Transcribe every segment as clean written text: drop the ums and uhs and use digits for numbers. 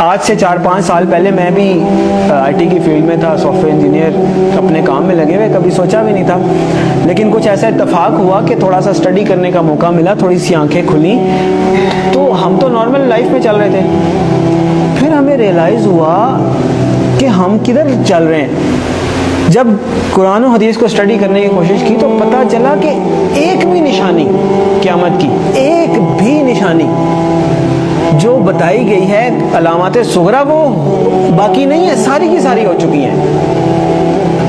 آج سے 4-5 سال پہلے میں بھی آئی ٹی کی فیلڈ میں تھا، سافٹ ویئر انجینئر، اپنے کام میں لگے ہوئے، کبھی سوچا بھی نہیں تھا، لیکن کچھ ایسا اتفاق ہوا کہ تھوڑا سا اسٹڈی کرنے کا موقع ملا، تھوڑی سی آنکھیں کھلیں، تو ہم تو نارمل لائف میں چل رہے تھے، پھر ہمیں ریئلائز ہوا کہ ہم کدھر چل رہے ہیں۔ جب قرآن و حدیث کو اسٹڈی کرنے کی کوشش کی تو پتہ چلا کہ ایک بھی نشانی قیامت کی، ایک بھی نشانی جو بتائی گئی ہے علامات صغریٰ وہ باقی نہیں ہے، ساری کی ساری ہو چکی ہیں۔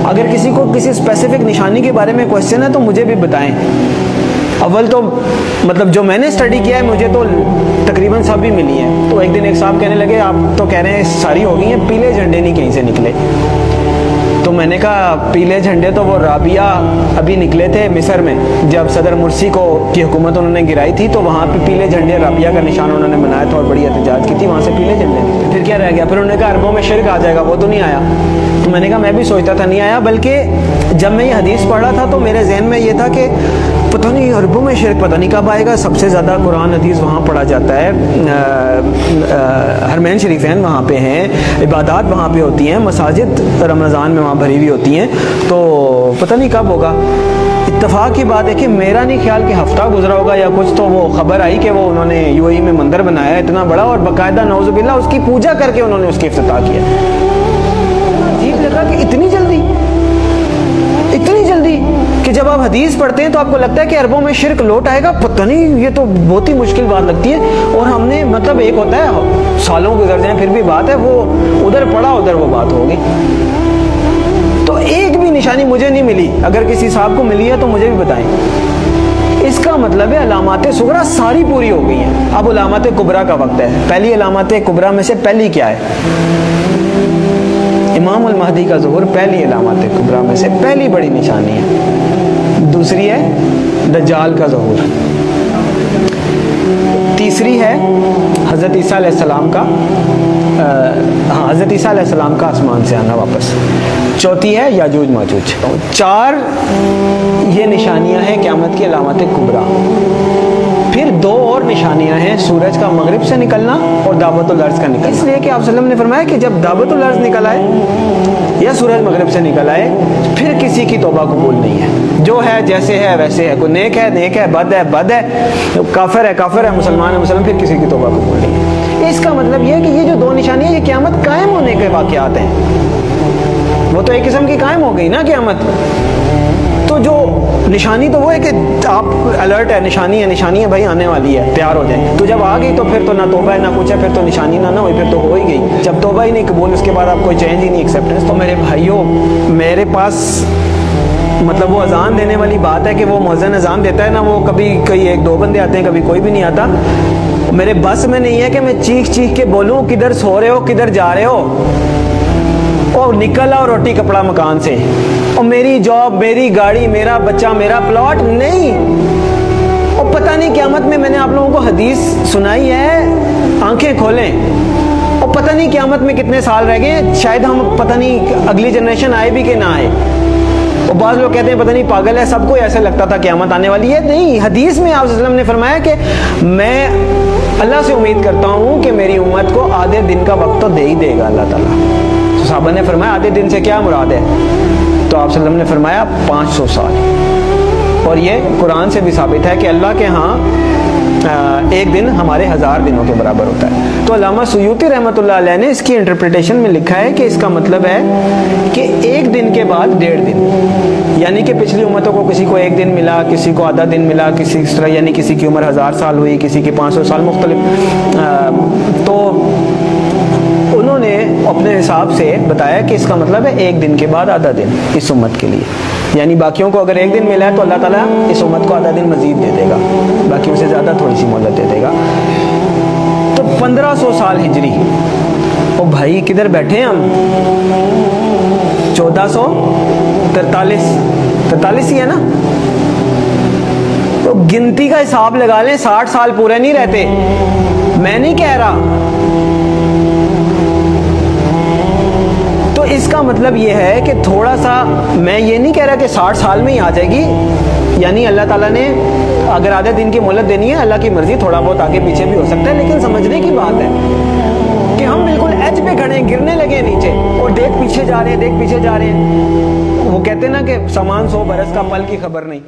اگر کسی کو کسی اسپیسیفک نشانی کے بارے میں کوشچن ہے تو مجھے بھی بتائیں۔ اول تو مطلب جو میں نے اسٹڈی کیا ہے مجھے تو تقریباً سب بھی ملی ہیں۔ تو ایک دن ایک صاحب کہنے لگے آپ تو کہہ رہے ہیں ساری ہو گئی ہیں، پیلے جھنڈے نہیں کہیں سے نکلے۔ تو میں نے کہا پیلے جھنڈے تو وہ رابعہ ابھی نکلے تھے مصر میں، جب صدر مرسی کی حکومت انہوں نے گرائی تھی تو وہاں پہ پیلے جھنڈے رابعہ کا نشان انہوں نے بنایا تھا اور بڑی احتجاج کی تھی، وہاں سے پیلے جھنڈے نکلے۔ پھر کیا رہ گیا؟ پھر انہوں نے کہا عربوں میں شرک آ جائے گا، وہ تو نہیں آیا۔ تو میں نے کہا میں بھی سوچتا تھا نہیں آیا، بلکہ جب میں یہ حدیث پڑھ رہا تھا تو میرے ذہن میں یہ تھا کہ پتہ نہیں عربوں میں شرک پتہ نہیں کب آئے گا۔ سب سے زیادہ قرآن حدیث وہاں پڑھا جاتا ہے، حرمین شریفین وہاں پہ ہیں، عبادات وہاں پہ ہوتی ہیں، مساجد رمضان میں وہاں بھری ہوئی ہوتی ہیں، تو پتہ نہیں کب ہوگا۔ اتفاق کی بات ہے کہ میرا نہیں خیال کہ ہفتہ گزرا ہوگا یا کچھ، تو وہ خبر آئی کہ وہ انہوں نے یو اے ای میں مندر بنایا ہے اتنا بڑا، اور باقاعدہ نعوذ باللہ اس کی پوجا کر کے انہوں نے اس کی افتتاح کیا۔ عجیب لگا کہ اتنی جلدی کہ جب آپ حدیث پڑھتے ہیں تو آپ کو لگتا ہے کہ عربوں میں شرک لوٹ آئے گا، پتہ نہیں، یہ تو بہت ہی مشکل بات لگتی ہے۔ اور ہم نے مطلب ایک ہوتا ہے سالوں گزر جائیں پھر بھی بات ہے، وہ ادھر پڑھا ادھر وہ بات ہوگی۔ تو ایک بھی نشانی مجھے نہیں ملی، اگر کسی صاحب کو ملی ہے تو مجھے بھی بتائیں۔ اس کا مطلب ہے علامات صغریٰ ساری پوری ہو گئی ہیں، اب علامات کبریٰ کا وقت ہے۔ پہلی علامات کبریٰ میں سے پہلی کیا ہے؟ امام المہدی کا ظہور پہلی علامات کبریٰ میں سے پہلی بڑی نشانی ہے۔ دوسری ہے دجال کا ظہور، تیسری ہے حضرت عیسیٰ علیہ السلام کا حضرت عیسیٰ علیہ السلام کا آسمان سے آنا واپس، چوتھی ہے یاجوج ماجوج۔ 4 یہ نشانیاں ہیں قیامت کی علامات کبریٰ۔ پھر 2 اور نشانیاں ہیں، سورج کا مغرب سے نکلنا اور دعوت الارض کا نکلنا۔ اس لیے کہ آپ صلی اللہ علیہ وسلم نے فرمایا کہ جب دعوت الارض نکل آئے یا سورج مغرب سے نکل آئے پھر کسی کی توبہ قبول نہیں ہے، جو ہے جیسے ہے ویسے ہے، کوئی نیک ہے بد ہے کافر ہے مسلمان ہے پھر کسی کی توبہ قبول نہیں ہے۔ اس کا مطلب یہ ہے کہ یہ جو 2 نشانیاں یہ قیامت قائم ہونے کے واقعات ہیں، وہ تو ایک قسم کی قائم ہو گئی نا قیامت۔ تو جو نشانی تو وہ ہے کہ آپ الرٹ ہے، نشانی ہے بھائی آنے والی ہے، تیار ہو جائیں۔ تو جب آ گئی تو پھر تو نہ توبہ ہے نہ کچھ ہے، پھر تو نشانی نہ ہوئی، پھر تو ہو ہی گئی۔ جب توبہ ہی نہیں قبول، اس کے بعد آپ کوئی چینج ہی نہیں، ایکسیپٹنس۔ تو میرے بھائیوں، میرے پاس مطلب وہ اذان دینے والی بات ہے کہ وہ مؤذن اذان دیتا ہے نا، وہ کبھی کوئی 1-2 بندے آتے ہیں، کبھی کوئی بھی نہیں آتا۔ میرے بس میں نہیں ہے کہ میں چیخ کے بولوں کدھر سو رہے ہو، کدھر جا رہے ہو، اور نکل آؤ روٹی کپڑا مکان سے، اور میری جاب، میری گاڑی، میرا بچہ، میرا پلاٹ نہیں۔ اور پتہ نہیں قیامت میں نے آپ لوگوں کو حدیث سنائی ہے، آنکھیں کھولیں، اور پتہ نہیں قیامت میں کتنے سال رہ گئے، شاید ہم پتہ نہیں اگلی جنریشن آئے بھی کہ نہ آئے۔ اور بعض لوگ کہتے ہیں پتہ نہیں پاگل ہے، سب کو ایسے لگتا تھا قیامت آنے والی ہے۔ نہیں، حدیث میں آپ صلی اللہ علیہ وسلم نے فرمایا کہ میں اللہ سے امید کرتا ہوں کہ میری امت کو آدھے دن کا وقت تو دے ہی دے گا اللہ تعالیٰ۔ صحابہ نے فرمایا آدھے دن سے کیا مراد ہے؟ تو آپ صلی اللہ علیہ وسلم نے فرمایا 500 سال۔ اور یہ قرآن سے بھی ثابت ہے کہ اللہ کے ہاں ایک دن ہمارے 1000 دنوں کے برابر ہوتا ہے۔ تو علامہ سیوطی رحمۃ اللہ علیہ نے اس کی انٹرپریٹیشن میں لکھا ہے کہ اس کا مطلب ہے کہ ایک دن کے بعد 1.5 دن، یعنی کہ پچھلی امتوں کو کسی کو 1 دن ملا، کسی کو آدھا دن ملا، کسی اس طرح، یعنی کسی کی عمر 1000 سال ہوئی، کسی کی 500 سال، مختلف۔ تو انہوں نے اپنے حساب سے بتایا کہ اس کا مطلب ہے 1 دن کے بعد آدھا دن اس امت کے لیے، یعنی باقیوں کو اگر 1 دن ملا ہے تو اللہ تعالیٰ اس امت کو آدھا دن مزید دے دے گا، باقیوں سے زیادہ تھوڑی سی مہلت دے دے گا۔ تو 1500 سال ہجری، او بھائی کدھر بیٹھے ہم؟ 1443 ہی ہے نا؟ تو گنتی کا حساب لگا لیں، 60 سال پورے نہیں رہتے۔ میں نہیں کہہ رہا، تو اس کا مطلب یہ ہے کہ تھوڑا سا، میں یہ نہیں کہہ رہا کہ 60 سال میں ہی آ جائے گی، یعنی اللہ تعالیٰ نے اگر آدھے دن کی مہلت دینی ہے، اللہ کی مرضی، تھوڑا بہت آگے پیچھے بھی ہو سکتا ہے، لیکن سمجھنے کی بات ہے کہ ہم بالکل پیچھے جا رہے ہیں، دیکھ پیچھے جا رہے ہیں. وہ کہتے ہیں نا کہ سامان 100 برس کا، پل کی خبر نہیں.